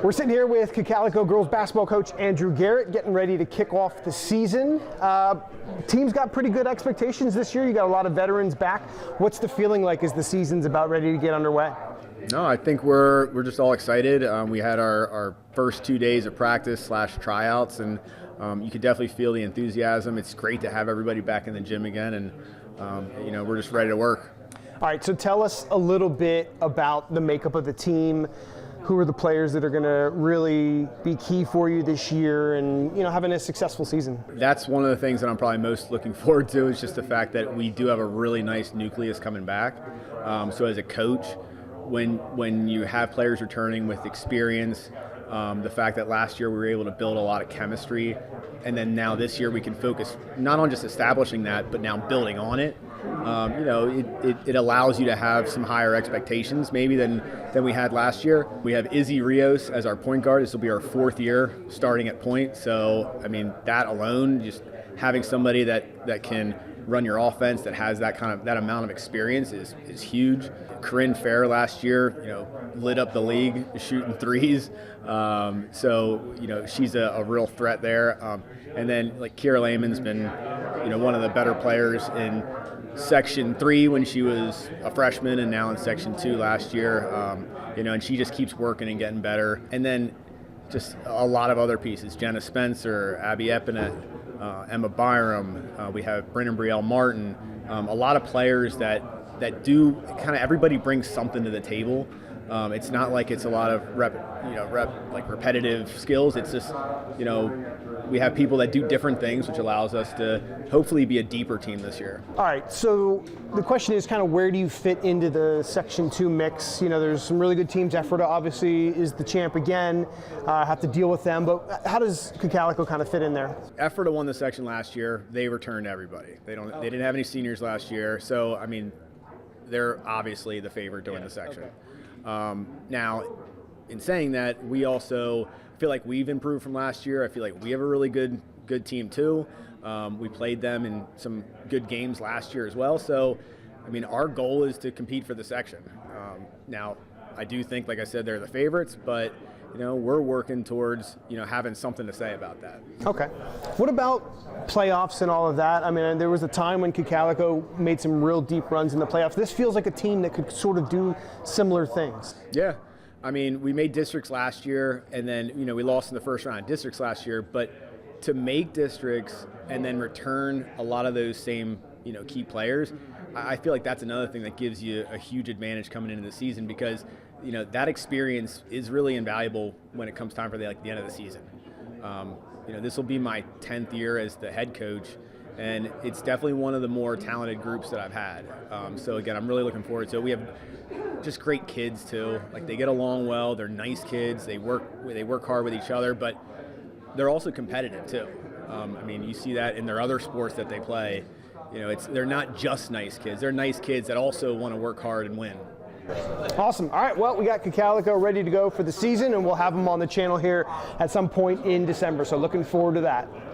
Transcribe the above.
We're sitting here with Cocalico girls basketball coach Andrew Garrett, getting ready to kick off the season. Team's got pretty good expectations this year. You got a lot of veterans back. What's the feeling like as the season's about ready to get underway? No, I think we're just all excited. We had our first 2 days of practice / tryouts, and you could definitely feel the enthusiasm. It's great to have everybody back in the gym again, and we're just ready to work. All right, so tell us a little bit about the makeup of the team. Who are the players that are going to really be key for you this year and having a successful season? That's one of the things that I'm probably most looking forward to, is just the fact that we do have a really nice nucleus coming back. So as a coach, when you have players returning with experience, the fact that last year we were able to build a lot of chemistry, and then now this year we can focus not on just establishing that, but now building on it. It allows you to have some higher expectations maybe than we had last year. We have Izzy Rios as our point guard. This will be our 4th year starting at point. So, that alone, just having somebody that can run your offense, that has that amount of experience is huge. Corinne Fair last year, lit up the league shooting threes. She's a real threat there. And then Kira Lehman's been, one of the better players in Section 3 when she was a freshman, and now in Section 2 last year. And she just keeps working and getting better. And then just a lot of other pieces: Jenna Spencer, Abby Epinet, Emma Byram. We have Brennan Brielle Martin. A lot of players that do everybody brings something to the table. It's not like it's a lot of repetitive skills. It's just, we have people that do different things, which allows us to hopefully be a deeper team this year. All right, so the question is where do you fit into the Section 2 mix? There's some really good teams. Ephrata obviously is the champ again. Have to deal with them, but how does Cocalico fit in there? Ephrata won the section last year. They returned everybody. They didn't have any seniors last year, so they're obviously the favorite to win the section. Now, in saying that, we also feel like we've improved from last year. I feel like we have a really good team too. We played them in some good games last year as well. So, our goal is to compete for the section. Now, I do think, like I said, they're the favorites, but we're working towards having something to say about that. Okay. What about playoffs and all of that? There was a time when Cocalico made some real deep runs in the playoffs. This feels like a team that could sort of do similar things. Yeah. We made districts last year, and then we lost in the first round of districts last year. But to make districts and then return a lot of those same key players, I feel like that's another thing that gives you a huge advantage coming into the season, because that experience is really invaluable when it comes time for the end of the season. This will be my 10th year as the head coach, and it's definitely one of the more talented groups that I've had. So again, I'm really looking forward to it. We have just great kids too. They get along well. They're nice kids. They work hard with each other, but they're also competitive too. You see that in their other sports that they play. They're not just nice kids. They're nice kids that also want to work hard and win. Awesome. All right, well, we got Cocalico ready to go for the season, and we'll have them on the channel here at some point in December, so looking forward to that.